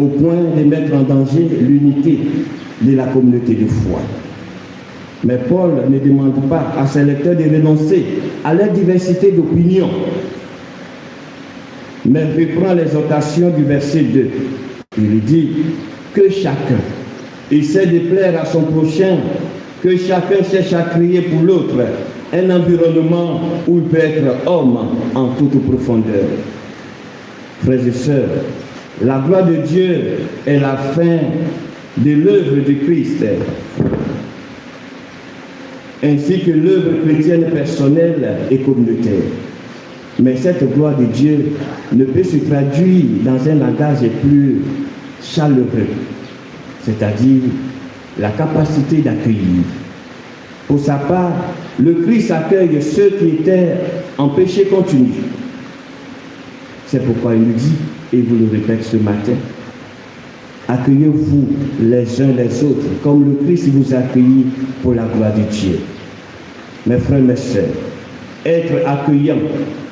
au point de mettre en danger l'unité de la communauté de foi. Mais Paul ne demande pas à ses lecteurs de renoncer à leur diversité d'opinions, mais reprend l'exhortation du verset 2. Il dit que chacun essaie de plaire à son prochain, que chacun cherche à crier pour l'autre un environnement où il peut être homme en toute profondeur. Frères et sœurs, la gloire de Dieu est la fin de l'œuvre de Christ, ainsi que l'œuvre chrétienne personnelle et communautaire. Mais cette gloire de Dieu ne peut se traduire dans un langage plus chaleureux, c'est-à-dire la capacité d'accueillir. Pour sa part, le Christ accueille ceux qui étaient en péché continu. C'est pourquoi il nous dit, et vous le répète ce matin, accueillez-vous les uns les autres, comme le Christ vous a accueillis pour la gloire de Dieu. Mes frères, mes sœurs, être accueillant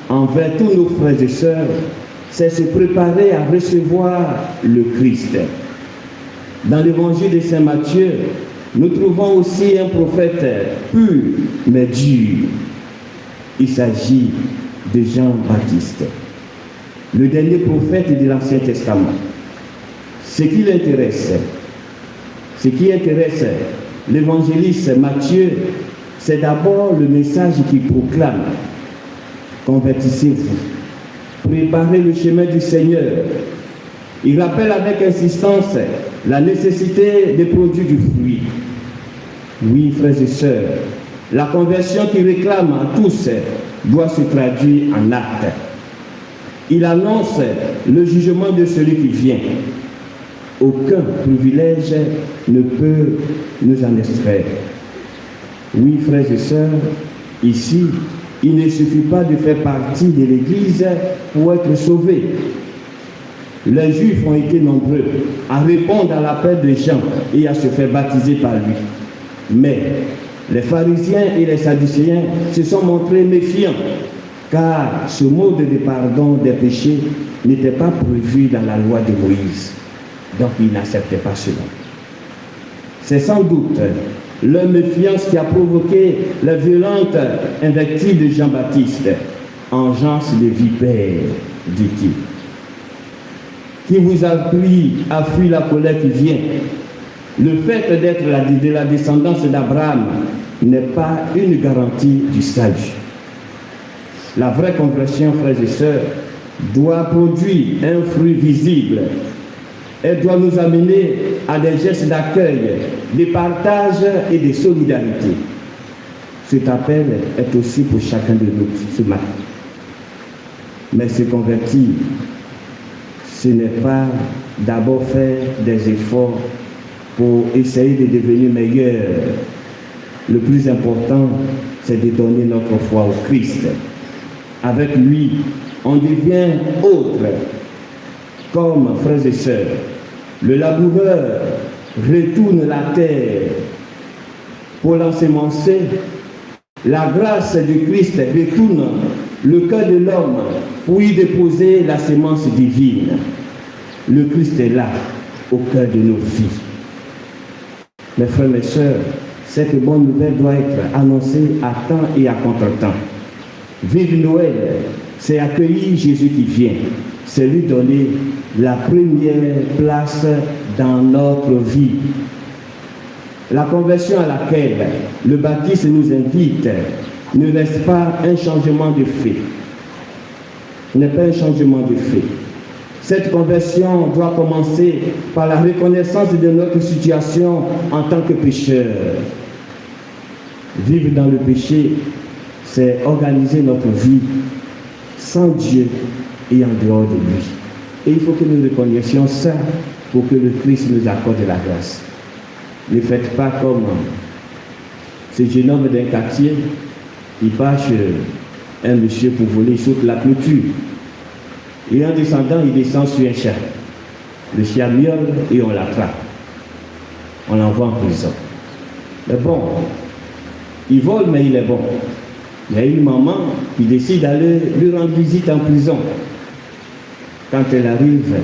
envers tous nos frères et sœurs, c'est se préparer à recevoir le Christ. Dans l'évangile de Saint Matthieu, nous trouvons aussi un prophète pur mais dur. Il s'agit de Jean-Baptiste, le dernier prophète de l'Ancien Testament. Ce qui intéresse l'évangéliste Matthieu, c'est d'abord le message qu'il proclame. Convertissez-vous, préparez le chemin du Seigneur. Il rappelle avec insistance la nécessité de produire du fruit. Oui, frères et sœurs, la conversion qu'il réclame à tous doit se traduire en actes. Il annonce le jugement de celui qui vient. Aucun privilège ne peut nous en extraire. Oui, frères et sœurs, ici, il ne suffit pas de faire partie de l'Église pour être sauvé. Les Juifs ont été nombreux à répondre à l'appel de Jean et à se faire baptiser par lui. Mais les pharisiens et les sadducéens se sont montrés méfiants, car ce mode de pardon des péchés n'était pas prévu dans la loi de Moïse. Donc ils n'acceptaient pas cela. C'est sans doute leur méfiance qui a provoqué la violente invective de Jean-Baptiste. Engeance de vipère, dit-il. Qui vous a appris à fuir la colère qui vient. Le fait d'être de la descendance d'Abraham n'est pas une garantie du salut. La vraie conversion, frères et sœurs, doit produire un fruit visible. Elle doit nous amener à des gestes d'accueil, de partage et de solidarité. Cet appel est aussi pour chacun de nous ce matin. Mais se convertir, ce n'est pas d'abord faire des efforts pour essayer de devenir meilleur. Le plus important, c'est de donner notre foi au Christ. Avec lui, on devient autre. Comme, frères et sœurs, le laboureur retourne la terre pour l'ensemencer, la grâce du Christ retourne le cœur de l'homme pour y déposer la sémence divine. Le Christ est là, au cœur de nos vies. Mes frères, mes sœurs, cette bonne nouvelle doit être annoncée à temps et à contre-temps. Vive Noël, c'est accueillir Jésus qui vient, c'est lui donner la première place dans notre vie. La conversion à laquelle le baptiste nous invite ne reste pas un changement de fait. N'est pas un changement de fait. Cette conversion doit commencer par la reconnaissance de notre situation en tant que pécheur. Vivre dans le péché, c'est organiser notre vie sans Dieu et en dehors de lui. Et il faut que nous reconnaissions ça pour que le Christ nous accorde la grâce. Ne faites pas comme ce jeune homme d'un quartier, il part chez un monsieur pour voler, il saute la clôture. Et en descendant, il descend sur un chien. Le chien miaule et on l'attrape. On l'envoie en prison. Mais bon, il vole, mais il est bon. Il y a une maman qui décide d'aller lui rendre visite en prison. Quand elle arrive,